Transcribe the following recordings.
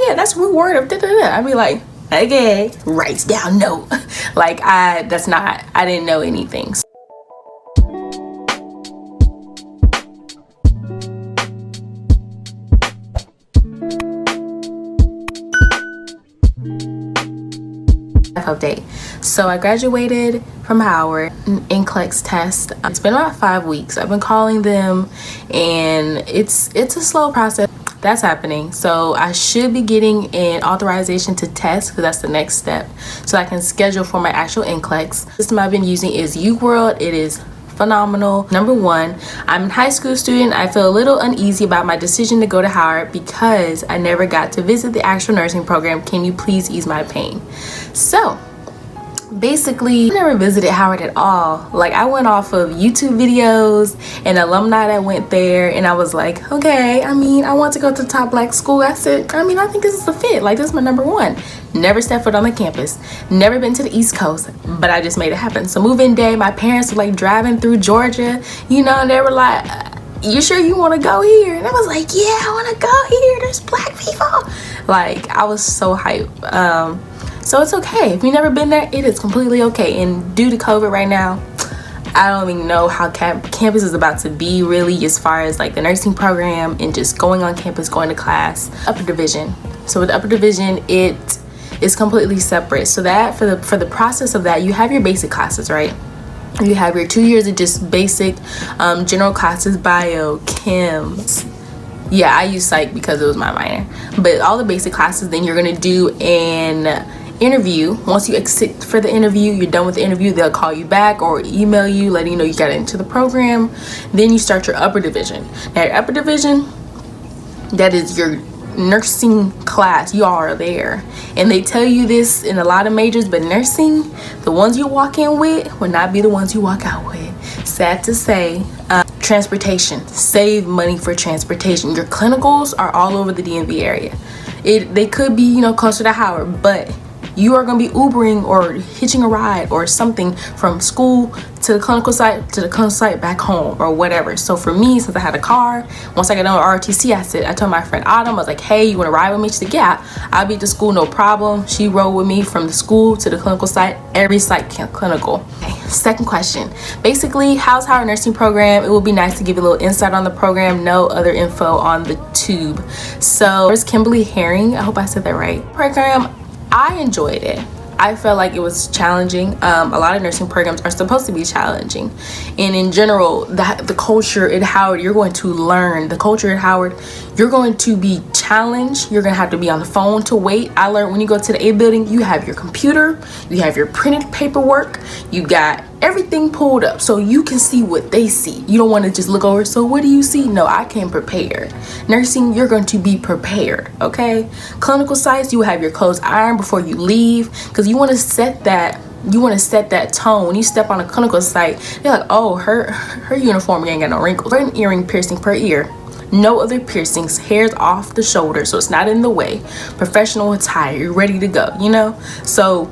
yeah, that's root word of da-da-da. I'd be like, okay, writes down note. Like I didn't know anything. Update. So I graduated from Howard, an NCLEX test. It's been about 5 weeks. I've been calling them, and it's a slow process. That's happening. So I should be getting an authorization to test, because that's the next step, so I can schedule for my actual NCLEX. The system I've been using is UWorld. It is phenomenal. Number one, I'm a high school student. I feel a little uneasy about my decision to go to Howard because I never got to visit the actual nursing program. Can you please ease my pain? So basically, I never visited Howard at all. Like, I went off of YouTube videos and alumni that went there, and I was like, okay, I mean, I want to go to the top black school. I said, I mean, I think this is a fit. Like, this is my number one. Never stepped foot on the campus, never been to the East Coast, but I just made it happen. So move-in day, my parents were like driving through Georgia, you know, and they were like, you sure you want to go here? And I was like, yeah, I want to go here. There's black people. Like, I was so hyped. So it's okay. If you've never been there, it is completely okay. And due to COVID right now, I don't even know how campus is about to be really, as far as like the nursing program and just going on campus, going to class. Upper division. So with the upper division, it is completely separate. So that for the process of that, you have your basic classes, right? You have your 2 years of just basic general classes, bio, chems. Yeah, I use psych because it was my minor. But all the basic classes, then you're gonna do an interview. Once you exit for the interview, you're done with the interview, they'll call you back or email you letting you know you got into the program. Then you start your upper division. Now your upper division, that is your nursing class. You all are there, and they tell you this in a lot of majors, but nursing, the ones you walk in with will not be the ones you walk out with. Sad to say. Transportation, save money for transportation. Your clinicals are all over the DMV area. They could be, you know, closer to Howard, but you are going to be Ubering or hitching a ride or something from school to the clinical site back home or whatever. So for me, since I had a car, once I got on RTC, I told my friend Autumn, I was like, hey, you want to ride with me? She said, yeah, I'll be at the school, no problem. She rode with me from the school to the clinical site, every site clinical. Okay, second question. Basically, how's Howard nursing program? It would be nice to give you a little insight on the program. No other info on the tube. So there's Kimberly Herring. I hope I said that right. Program, I enjoyed it. I felt like it was challenging. A lot of nursing programs are supposed to be challenging, and in general, the culture at Howard, you're going to learn the culture at Howard. You're going to be challenged. You're going to have to be on the phone to wait. I learned when you go to the A building, you have your computer, you have your printed paperwork, you got everything pulled up so you can see what they see. You don't want to just look over, so what do you see? No, I can prepare. Nursing, you're going to be prepared, okay? Clinical sites, you have your clothes ironed before you leave, because you want to set that tone. When you step on a clinical site, they're like, oh, her uniform ain't got no wrinkles. An earring piercing per ear. No other piercings, hairs off the shoulder, so it's not in the way. Professional attire, you're ready to go, you know? So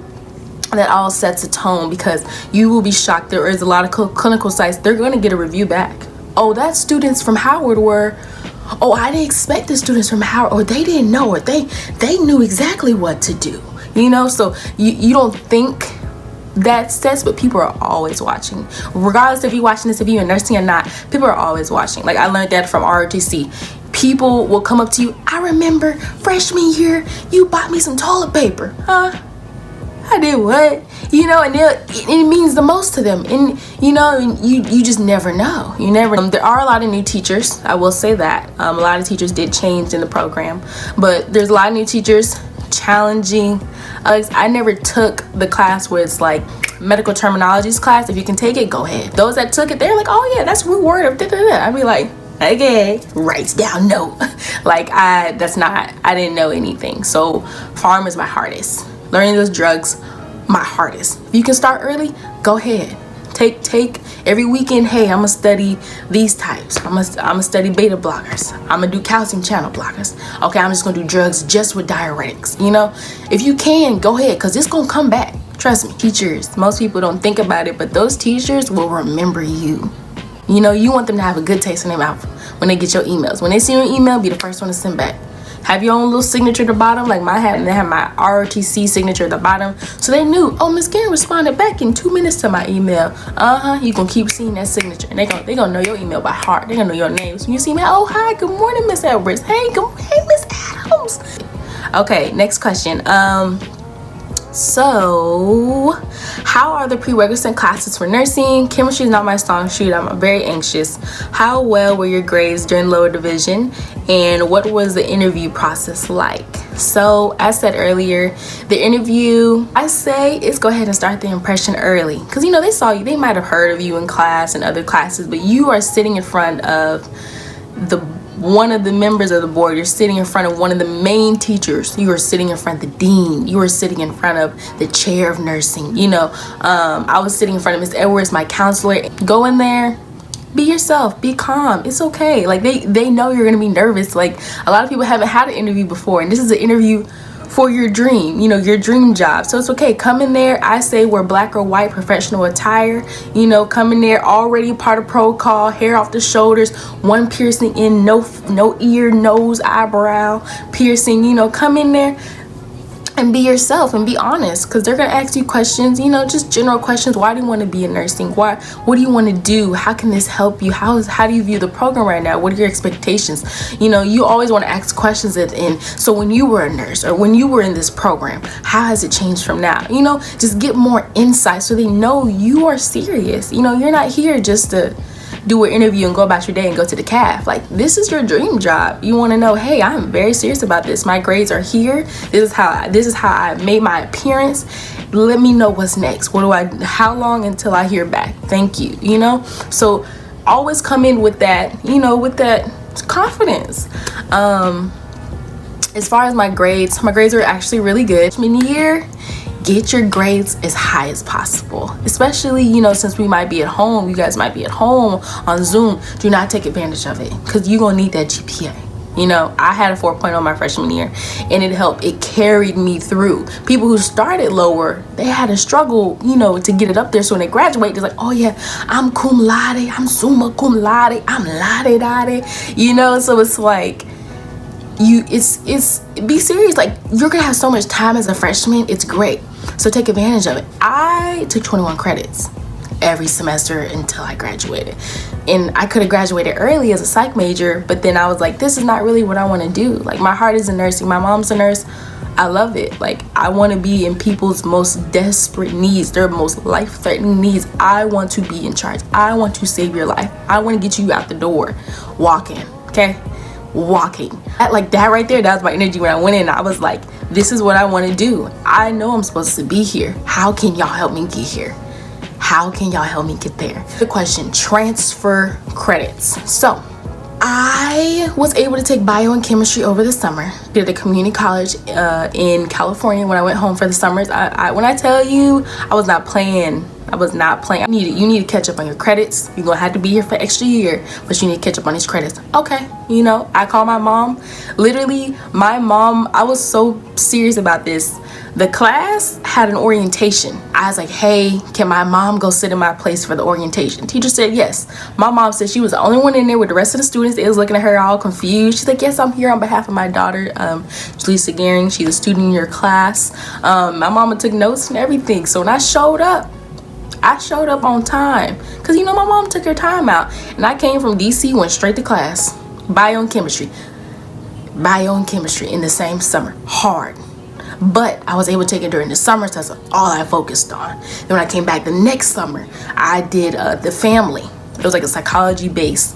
that all sets a tone, because you will be shocked. There is a lot of clinical sites, they're going to get a review back. Oh, that students from Howard were, oh, I didn't expect the students from Howard, or they didn't know, or they knew exactly what to do, you know? So you don't think that sets, but people are always watching. Regardless if you're watching this, if you're in nursing or not, people are always watching. Like, I learned that from ROTC. People will come up to you, I remember freshman year, you bought me some toilet paper. Huh? I did what? You know, and it means the most to them. And you know, you just never know. You never know. There are a lot of new teachers, I will say that. A lot of teachers did change in the program, but there's a lot of new teachers. Challenging. I never took the class where it's like medical terminologies class. If you can take it, go ahead. Those that took it, they're like, oh yeah, that's root word of da-da-da. I'd be like, okay, writes down note. Like, I didn't know anything. So pharm is my hardest. Learning those drugs, my hardest. If you can start early, go ahead. Take every weekend. Hey, I'm gonna study these types. I'm gonna study beta blockers. I'm gonna do calcium channel blockers. Okay, I'm just gonna do drugs just with diuretics. You know, if you can, go ahead, because it's gonna come back. Trust me. Teachers, most people don't think about it, but those teachers will remember you. You know, you want them to have a good taste in their mouth when they get your emails. When they see your email, be the first one to send back. have your own little signature at the bottom, like mine had, and they had my ROTC signature at the bottom, so they knew, oh, Miss Karen responded back in 2 minutes to my email. You gonna keep seeing that signature, and they gonna know your email by heart. They gonna know your name. So you see me, oh hi, good morning, Miss Edwards. Hey, Miss Adams. Okay, next question. So how are the prerequisite classes for nursing? Chemistry is not my strong suit. I'm very anxious. How well were your grades during lower division, and what was the interview process like? So as said earlier, the interview, I say is go ahead and start the impression early, because you know they saw you, they might have heard of you in class and other classes, but you are sitting in front of one of the members of the board. You're sitting in front of one of the main teachers. You are sitting in front of the dean. You are sitting in front of the chair of nursing. You know, I was sitting in front of Miss Edwards, my counselor. Go in there, be yourself, be calm. It's okay. Like they know you're gonna be nervous. Like a lot of people haven't had an interview before, and this is an interview for your dream, you know, your dream job. So it's okay. Come in there. I say wear black or white professional attire. You know, come in there already part of protocol, hair off the shoulders, one piercing in, no ear, nose, eyebrow piercing. You know, come in there and be yourself and be honest, because they're gonna ask you questions, you know, just general questions. Why do you want to be in nursing? What do you want to do? How can this help you? How do you view the program right now? What are your expectations? You know, you always want to ask questions at the end. So when you were a nurse, or when you were in this program, how has it changed from now? You know, just get more insight so they know you are serious. You know, you're not here just to do an interview and go about your day and go to the calf. Like, this is your dream job. You want to know, hey, I'm very serious about this. My grades are here. This is how I made my appearance. Let me know what's next. How long until I hear back? Thank you. You know, so always come in with that, you know, with that confidence. As far as my grades are actually really good. Freshman year, get your grades as high as possible, especially, you know, since we might be at home. You guys might be at home on Zoom. Do not take advantage of it, because you're gonna need that GPA. You know, I had a 4.0 my freshman year, and it helped. It carried me through. People who started lower, they had a struggle, you know, to get it up there. So when they graduate, they're like, oh yeah, I'm cum laude, I'm summa cum laude, I'm laude dade. You know, so it's like, it's be serious. Like, you're gonna have so much time as a freshman. It's great, so take advantage of it. I took 21 credits every semester until I graduated, and I could have graduated early as a psych major, but then I was like, this is not really what I want to do. Like, my heart is in nursing. My mom's a nurse. I love it. Like, I want to be in people's most desperate needs, their most life-threatening needs. I want to be in charge. I want to save your life. I want to get you out the door walking. Okay, walking. Like that right there, that was my energy when I went in. I was like, this is what I want to do. I know I'm supposed to be here. How can y'all help me get here? How can y'all help me get there? The question, transfer credits. So I was able to take bio and chemistry over the summer. Did a community college in California when I went home for the summers. When I tell you, I was not playing. You need to catch up on your credits. You're gonna have to be here for extra year, but you need to catch up on these credits. Okay, you know, I called my mom. Literally, my mom, I was so serious about this. The class had an orientation. I was like, hey, can my mom go sit in my place for the orientation? Teacher said yes. My mom said she was the only one in there with the rest of the students. They was looking at her all confused. She's like, yes, I'm here on behalf of my daughter, Lisa Gehring. She's a student in your class. My mama took notes and everything. So when I showed up on time, because, you know, my mom took her time out. And I came from DC, went straight to class. Bio and chemistry in the same summer. Hard. But I was able to take it during the summer, so that's all I focused on. Then when I came back the next summer, I did the family. It was like a psychology base.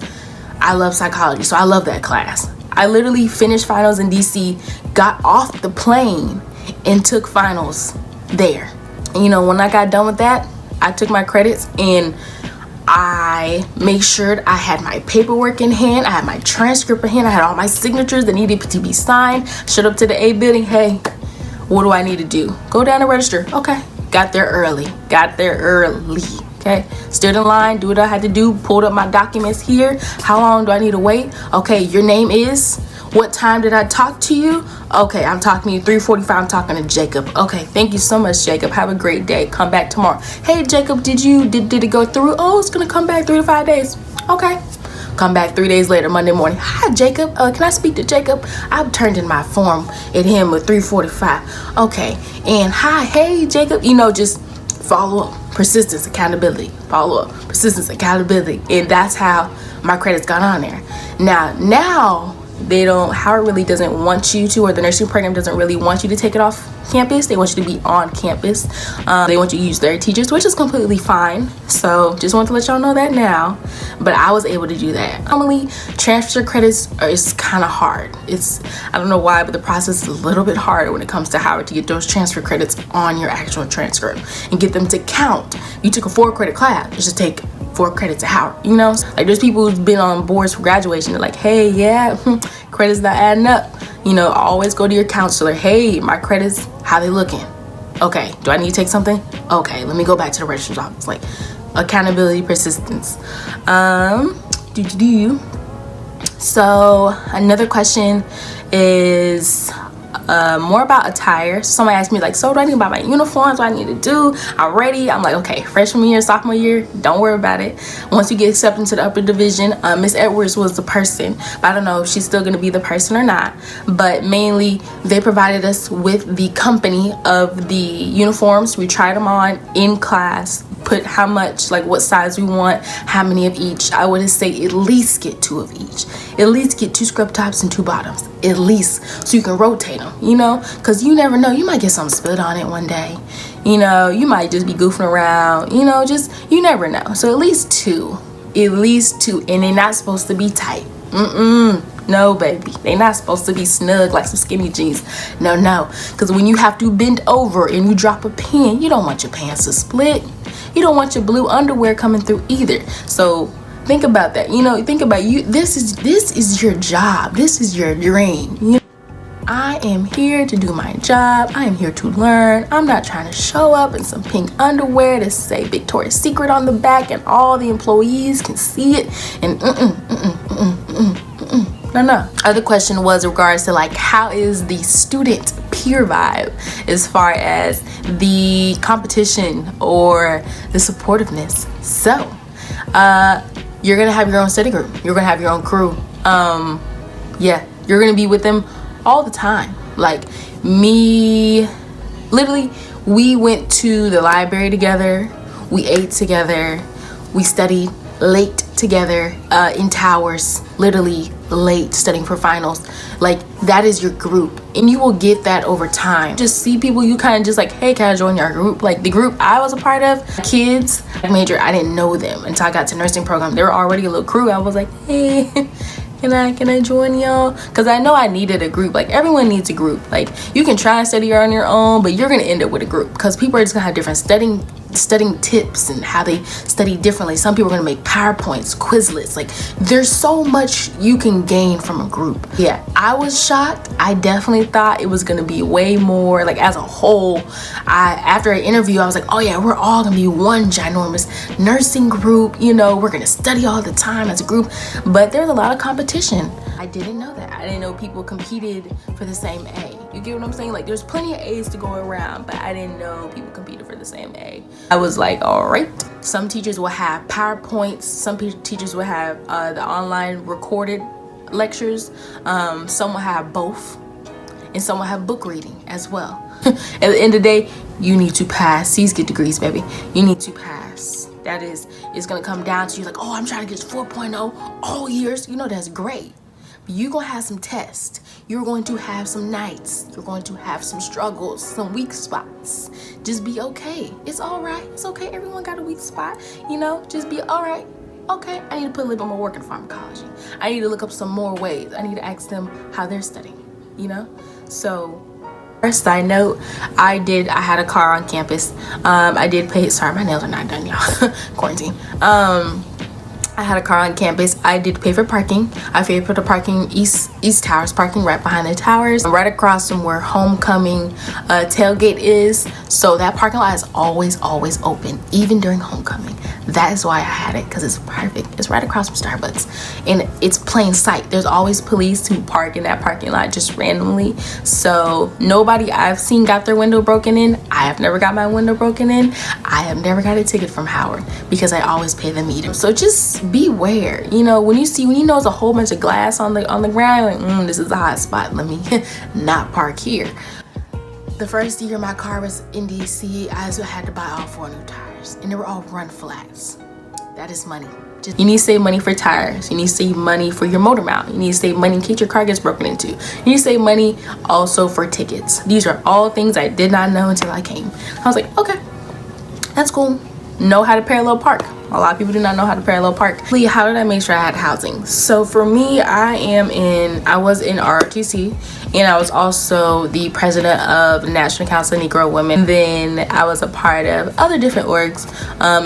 I love psychology, so I love that class. I literally finished finals in DC, got off the plane, and took finals there. And, you know, when I got done with that, I took my credits and I made sure I had my paperwork in hand. I had my transcript in hand. I had all my signatures that needed to be signed. Showed up to the A building. Hey, what do I need to do? Go down and register. Okay. Got there early. Okay. Stood in line, do what I had to do, pulled up my documents here. How long do I need to wait? Okay, your name is? What time did I talk to you? Okay, I'm talking to you 3:45. I'm talking to Jacob. Okay, thank you so much, Jacob. Have a great day. Come back tomorrow. Hey, Jacob, did it go through? Oh, it's gonna come back 3 to 5 days. Okay. Come back 3 days later, Monday morning. Hi, Jacob. Can I speak to Jacob? I've turned in my form at him at 3:45. Okay. And hi, hey, Jacob. You know, just follow up. Persistence, accountability. Follow up. Persistence, accountability. And that's how my credits got on there. Now they don't, Howard really doesn't want you to, or the nursing program doesn't really want you to take it off campus. They want you to be on campus. They want you to use their teachers, which is completely fine. So just want to let y'all know that now. But I was able to do that. Normally, transfer credits is kind of hard. I don't know why, but the process is a little bit harder when it comes to Howard to get those transfer credits on your actual transcript and get them to count. You took a 4-credit class, it should take 4 credits at Howard, you know? Like, there's people who've been on boards for graduation. They're like, hey, yeah, credits not adding up. You know, always go to your counselor. Hey, my credits, how they looking? Okay, do I need to take something? Okay, let me go back to the registrar's office. Like, accountability, persistence. So another question is more about attire. So somebody asked me like, so what do I need about my uniforms? What I need to do? I'm ready. I'm like, okay, freshman year, sophomore year, don't worry about it. Once you get accepted into the upper division, Miss Edwards was the person, but I don't know if she's still going to be the person or not. But mainly they provided us with the company of the uniforms. We tried them on in class, put how much, like what size we want, how many of each. I would say at least get 2 of each. At least get 2 scrub tops and 2 bottoms, at least, so you can rotate them, you know, because you never know, you might get something spilled on it one day, you know, you might just be goofing around, you know, just, you never know. So at least 2, and they're not supposed to be tight. No, baby, they're not supposed to be snug like some skinny jeans. No, because when you have to bend over and you drop a pin, you don't want your pants to split. You don't want your blue underwear coming through either. So think about that. You know, think about you. This is your job. This is your dream. You know, I am here to do my job. I am here to learn. I'm not trying to show up in some pink underwear to say Victoria's Secret on the back and all the employees can see it. And no. Other question was in regards to like, how is the student peer vibe as far as the competition or the supportiveness? So you're gonna have your own study group, you're gonna have your own crew. Yeah, you're gonna be with them all the time. Like me, literally, we went to the library together, we ate together, we studied late together in towers, literally late studying for finals. Like, that is your group, and you will get that over time. Just see people you kind of just like, hey, can I join your group? Like the group I was a part of, kids major, I didn't know them until I got to nursing program. They were already a little crew. I was like, hey, can I join y'all? Because I know I needed a group. Like, everyone needs a group. Like, you can try and study on your own, but you're gonna end up with a group because people are just gonna have different studying tips and how they study differently. Some people are gonna make PowerPoints, Quizlets. Like, there's so much you can gain from a group. Yeah, I was shocked. I definitely thought it was gonna be way more, like, as a whole. After an interview, I was like, oh yeah, we're all gonna be one ginormous nursing group, you know, we're gonna study all the time as a group. But there's a lot of competition. I didn't know that. I didn't know people competed for the same A. You get what I'm saying? Like, there's plenty of A's to go around, but I didn't know people competed for the same A. I was like, all right. Some teachers will have PowerPoints. Some teachers will have the online recorded lectures. Some will have both, and some will have book reading as well. At the end of the day, you need to pass. C's get degrees, baby. You need to pass. That is, it's gonna come down to you like, oh, I'm trying to get 4.0 all years. You know, that's great. You're gonna have some tests. You're going to have some nights. You're going to have some struggles, some weak spots. Just be okay. It's all right. It's okay. Everyone got a weak spot. You know, just be all right. Okay, I need to put a little bit more work in pharmacology. I need to look up some more ways. I need to ask them how they're studying, you know? So, first side note, I had a car on campus. I did pay, sorry, my nails are not done, y'all. Quarantine. I had a car on campus. I did pay for parking. I paid for the parking, East Towers parking, right behind the towers, right across from where homecoming tailgate is. So that parking lot is always open, even during homecoming. That is why I had it, because it's perfect. It's right across from Starbucks and it's plain sight. There's always police who park in that parking lot just randomly, so nobody I've seen got their window broken in. I have never got my window broken in. I have never got a ticket from Howard because I always pay the meter. So just beware, you know, when you know there's a whole bunch of glass on the ground, like, this is a hot spot, let me not park here. The first year my car was in DC, I had to buy all 4 new tires, and they were all run flats. That is money. You need to save money for tires. You need to save money for your motor mount. You need to save money in case your car gets broken into. You need to save money also for tickets. These are all things I did not know until I came. I was like, okay, that's cool. Know how to parallel park. A lot of people do not know how to parallel park. How did I make sure I had housing? So for me, I was in ROTC, and I was also the president of the National Council of Negro Women. Then I was a part of other different orgs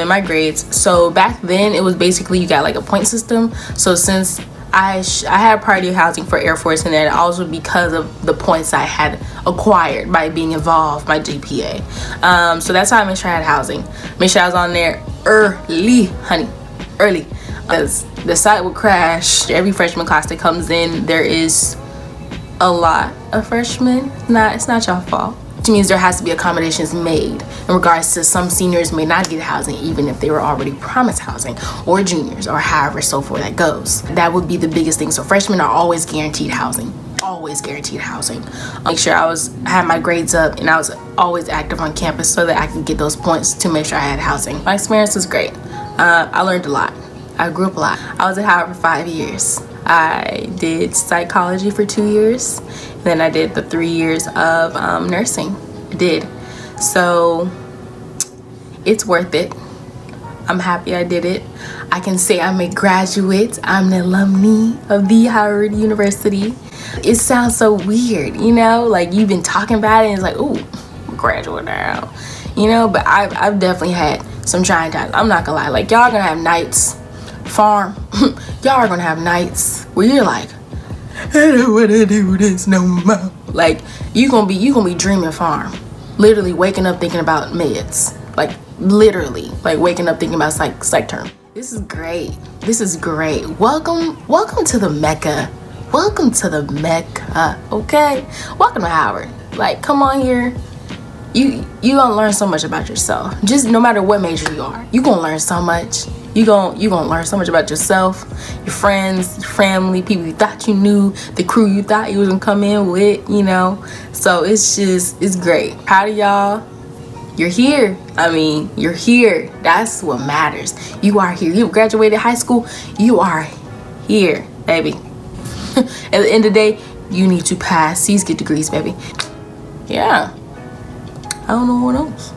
in my grades. So back then it was basically you got like a point system. So since I had priority housing for Air Force, and then also because of the points I had acquired by being involved, my GPA. So that's how I made sure I had housing. Make sure I was on there early, honey, early. Because the site would crash. Every freshman class that comes in, there is a lot of freshmen. It's not y'all fault. Which means there has to be accommodations made in regards to some seniors may not get housing even if they were already promised housing, or juniors, or however so forth that goes. That would be the biggest thing. So freshmen are always guaranteed housing. Always guaranteed housing. Make sure I had my grades up and I was always active on campus so that I could get those points to make sure I had housing. My experience was great. I learned a lot. I grew up a lot. I was at Howard for 5 years. I did psychology for 2 years. Then I did the 3 years of nursing. I did. So it's worth it. I'm happy I did it. I can say I'm a graduate. I'm an alumni of the Howard University. It sounds so weird, you know, like you've been talking about it and it's like, ooh, I'm a graduate now, you know, but I've definitely had some trying times. I'm not gonna lie, like y'all gonna have nights, farm, y'all are gonna have nights where you're like, I don't wanna do this no more. Like you gonna be dreaming farm, literally waking up thinking about meds, like literally like waking up thinking about psych term. This is great. This is great. Welcome to the Mecca. Welcome to the Mecca, okay? Welcome to Howard. Like, come on here. You gonna learn so much about yourself. Just no matter what major you are, you gonna learn so much. You gonna learn so much about yourself, your friends, your family, people you thought you knew, the crew you thought you was gonna come in with, you know? So it's great. Proud of y'all. You're here. I mean, you're here. That's what matters. You are here. You graduated high school. You are here, baby. At the end of the day, you need to pass. C's get degrees, baby. Yeah. I don't know what else.